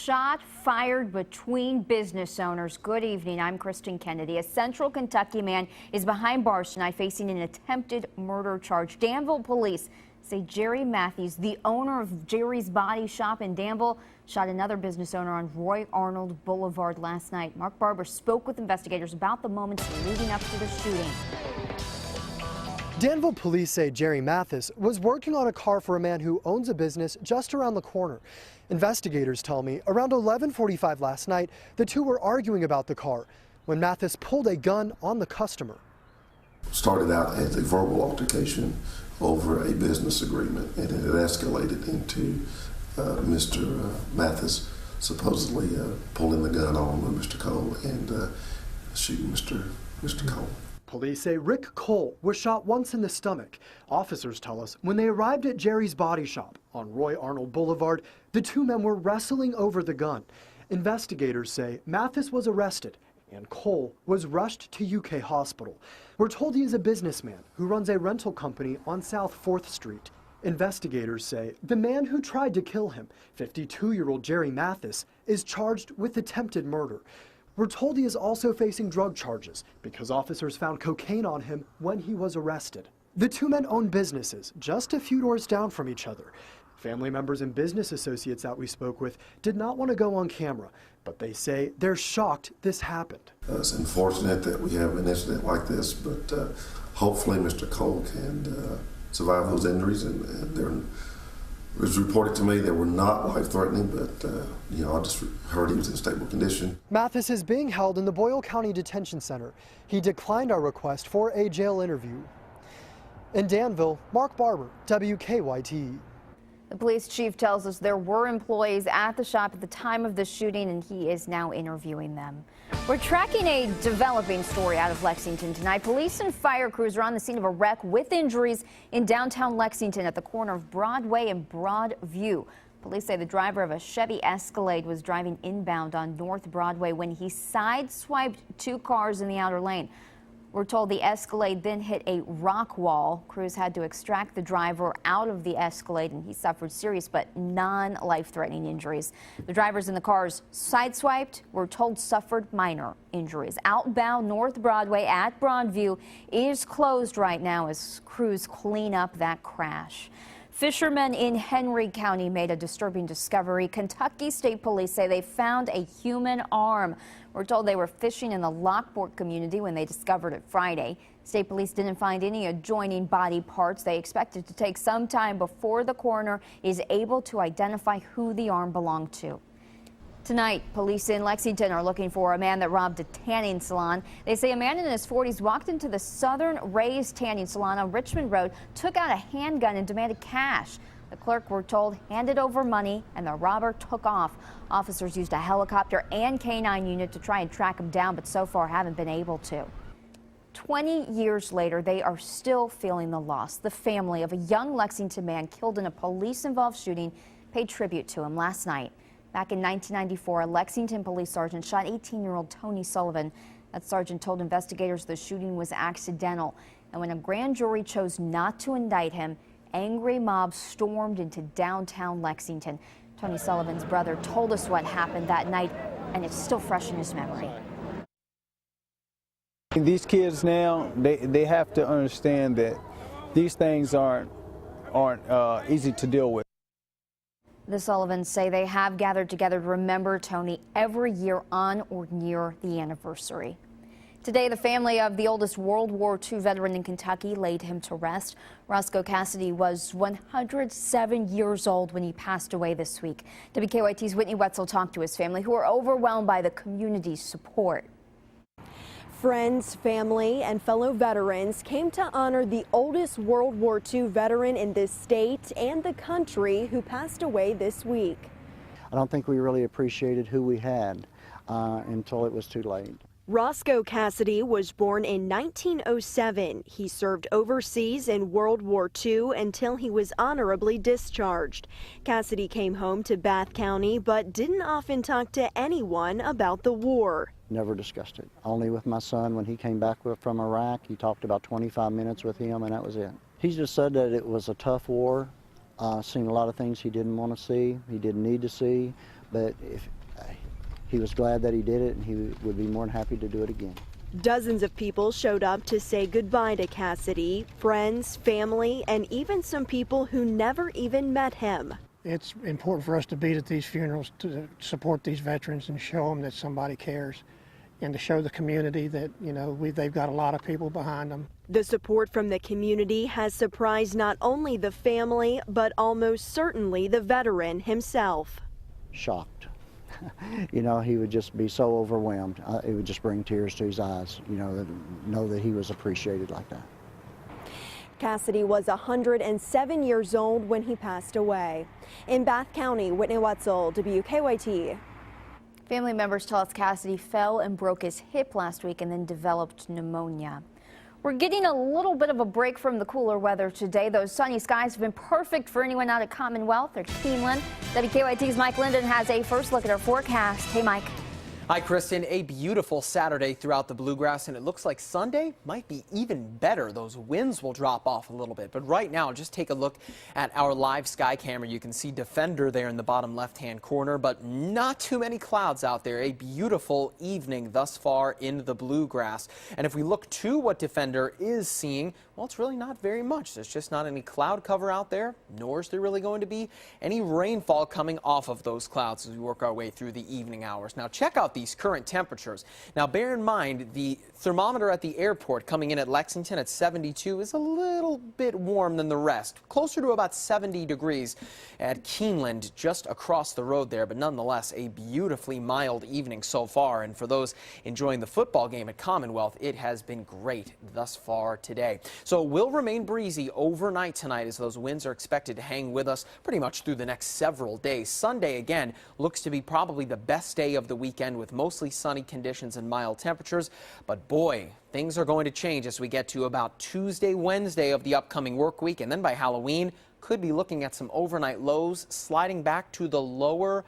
shot fired between business owners. Good evening, I'm Kristen Kennedy. A Central Kentucky man is behind bars tonight facing an attempted murder charge. Danville police say Jerry Matthews, the owner of Jerry's Body Shop in Danville, shot another business owner on Roy Arnold Boulevard last night. Mark Barber spoke with investigators about the moments leading up to the shooting. Danville police say Jerry Mathis was working on a car for a man who owns a business just around the corner. Investigators tell me around 11:45 last night, the two were arguing about the car when Mathis pulled a gun on the customer. Started out as a verbal altercation over a business agreement, and it had escalated into Mr. Mathis supposedly pulling the gun on Mr. Cole and shooting Mr. Cole. Police say Rick Cole was shot once in the stomach. Officers tell us when they arrived at Jerry's Body Shop on Roy Arnold Boulevard, the two men were wrestling over the gun. Investigators say Mathis was arrested and Cole was rushed to UK Hospital. We're told he is a businessman who runs a rental company on South 4th Street. Investigators say the man who tried to kill him, 52-year-old Jerry Mathis, is charged with attempted murder. We're told he is also facing drug charges because officers found cocaine on him when he was arrested. The two men own businesses just a few doors down from each other. Family members and business associates that we spoke with did not want to go on camera, but they say they're shocked this happened. It's unfortunate that we have an incident like this, but hopefully Mr. Cole can survive those injuries. And it was reported to me they were not life-threatening, but I just heard he was in stable condition. Mathis is being held in the Boyle County Detention Center. He declined our request for a jail interview. In Danville, Mark Barber, WKYT. The police chief tells us there were employees at the shop at the time of the shooting, and he is now interviewing them. We're tracking a developing story out of Lexington tonight. Police and fire crews are on the scene of a wreck with injuries in downtown Lexington at the corner of Broadway and Broadview. Police say the driver of a Chevy Escalade was driving inbound on North Broadway when he sideswiped two cars in the outer lane. We're told the Escalade then hit a rock wall. Crews had to extract the driver out of the Escalade, and he suffered serious but non-life-threatening injuries. The drivers in the cars sideswiped, we're told suffered minor injuries. Outbound North Broadway at Broadview is closed right now as crews clean up that crash. Fishermen in Henry County made a disturbing discovery. Kentucky State Police say they found a human arm. We're told they were fishing in the Lockport community when they discovered it Friday. State Police didn't find any adjoining body parts. They expect it to take some time before the coroner is able to identify who the arm belonged to. Tonight, police in Lexington are looking for a man that robbed a tanning salon. They say a man in his 40s walked into the Southern Rays Tanning Salon on Richmond Road, took out a handgun and demanded cash. The clerk, we're told, handed over money and the robber took off. Officers used a helicopter and K-9 unit to try and track him down, but so far haven't been able to. 20 years later, they are still feeling the loss. The family of a young Lexington man killed in a police-involved shooting paid tribute to him last night. Back in 1994, a Lexington police sergeant shot 18-year-old Tony Sullivan. That sergeant told investigators the shooting was accidental. And when a grand jury chose not to indict him, angry mobs stormed into downtown Lexington. Tony Sullivan's brother told us what happened that night, and it's still fresh in his memory. These kids now, they have to understand that these things aren't easy to deal with. The Sullivans say they have gathered together to remember Tony every year on or near the anniversary. Today, the family of the oldest World War II veteran in Kentucky laid him to rest. Roscoe Cassidy was 107 years old when he passed away this week. WKYT's Whitney Wetzel talked to his family, who are overwhelmed by the community's support. Friends, family, and fellow veterans came to honor the oldest World War II veteran in this state and the country who passed away this week. I don't think we really appreciated who we had until it was too late. Roscoe Cassidy was born in 1907. He served overseas in World War II until he was honorably discharged. Cassidy came home to Bath County but didn't often talk to anyone about the war. Never discussed it. Only with my son when he came back from Iraq. He talked about 25 minutes with him, and that was it. He just said that it was a tough war, seen a lot of things he didn't want to see, he didn't need to see, but he was glad that he did it, and he would be more than happy to do it again. Dozens of people showed up to say goodbye to Cassidy, friends, family, and even some people who never even met him. It's important for us to be at these funerals to support these veterans and show them that somebody cares, and to show the community that, you know, they've got a lot of people behind them. The support from the community has surprised not only the family, but almost certainly the veteran himself. Shocked. You know, he would just be so overwhelmed. It would just bring tears to his eyes, you know that he was appreciated like that. Cassidy was 107 years old when he passed away. In Bath County, Whitney Wetzel, WKYT. Family members tell us Cassidy fell and broke his hip last week and then developed pneumonia. We're getting a little bit of a break from the cooler weather today. Those sunny skies have been perfect for anyone out at Commonwealth or Keeneland. WKYT's Mike Linden has a first look at our forecast. Hey, Mike. Hi, Kristen. A beautiful Saturday throughout the Bluegrass, and it looks like Sunday might be even better. Those winds will drop off a little bit, but right now, just take a look at our live sky camera. You can see Defender there in the bottom left-hand corner, but not too many clouds out there. A beautiful evening thus far in the Bluegrass. And if we look to what Defender is seeing, well, it's really not very much. There's just not any cloud cover out there, nor is there really going to be any rainfall coming off of those clouds as we work our way through the evening hours. Now, check out these current temperatures. Now, bear in mind, the thermometer at the airport coming in at Lexington at 72 is a little bit warm than the rest, closer to about 70 degrees at Keeneland, just across the road there, but nonetheless, a beautifully mild evening so far. And for those enjoying the football game at Commonwealth, it has been great thus far today. So it will remain breezy overnight tonight as those winds are expected to hang with us pretty much through the next several days. Sunday, again, looks to be probably the best day of the weekend with mostly sunny conditions and mild temperatures. But boy, things are going to change as we get to about Tuesday, Wednesday of the upcoming work week. And then by Halloween, could be looking at some overnight lows sliding back to the lower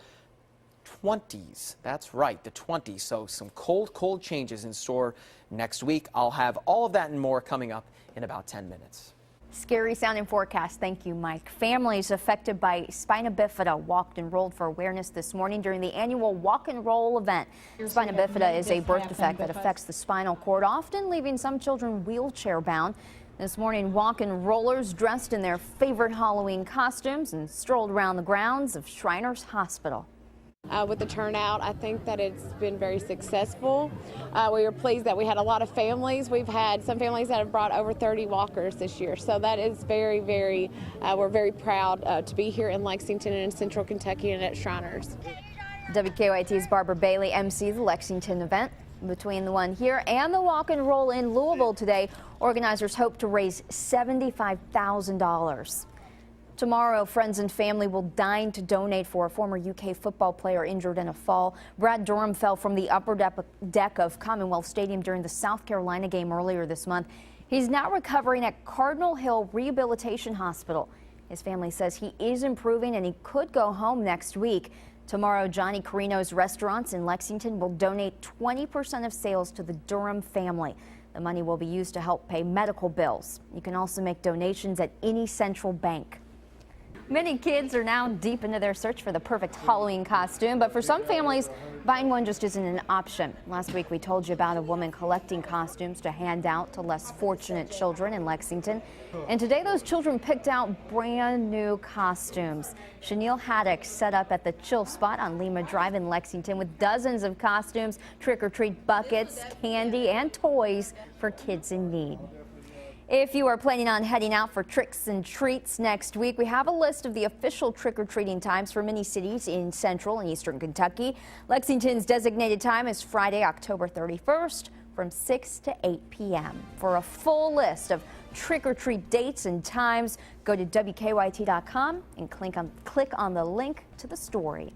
20s. That's right, the 20s. So some cold changes in store next week. I'll have all of that and more coming up in about 10 minutes. Scary sounding forecast. Thank you, Mike. Families affected by spina bifida walked and rolled for awareness this morning during the annual walk and roll event. Spina bifida is a birth defect that affects the spinal cord, often leaving some children wheelchair bound. This morning, walk and rollers dressed in their favorite Halloween costumes and strolled around the grounds of Shriners Hospital. With the turnout, I think that it's been very successful. We were pleased that we had a lot of families. We've had some families that have brought over 30 walkers this year. So that is very, we're very proud to be here in Lexington and in Central Kentucky and at Shriners. WKYT's Barbara Bailey emceed the Lexington event. Between the one here and the walk and roll in Louisville today, organizers hope to raise $75,000. Tomorrow, friends and family will dine to donate for a former UK football player injured in a fall. Brad Durham fell from the upper deck of Commonwealth Stadium during the South Carolina game earlier this month. He's now recovering at Cardinal Hill Rehabilitation Hospital. His family says he is improving and he could go home next week. Tomorrow, Johnny Carino's restaurants in Lexington will donate 20% of sales to the Durham family. The money will be used to help pay medical bills. You can also make donations at any central bank. Many kids are now deep into their search for the perfect Halloween costume, but for some families, buying one just isn't an option. Last week, we told you about a woman collecting costumes to hand out to less fortunate children in Lexington. And today, those children picked out brand new costumes. Chenille Haddock set up at the Chill Spot on Lima Drive in Lexington with dozens of costumes, trick-or-treat buckets, candy, and toys for kids in need. If you are planning on heading out for tricks and treats next week, we have a list of the official trick-or-treating times for many cities in central and eastern Kentucky. Lexington's designated time is Friday, October 31st from 6 to 8 p.m. For a full list of trick-or-treat dates and times, go to WKYT.com and click on the link to the story.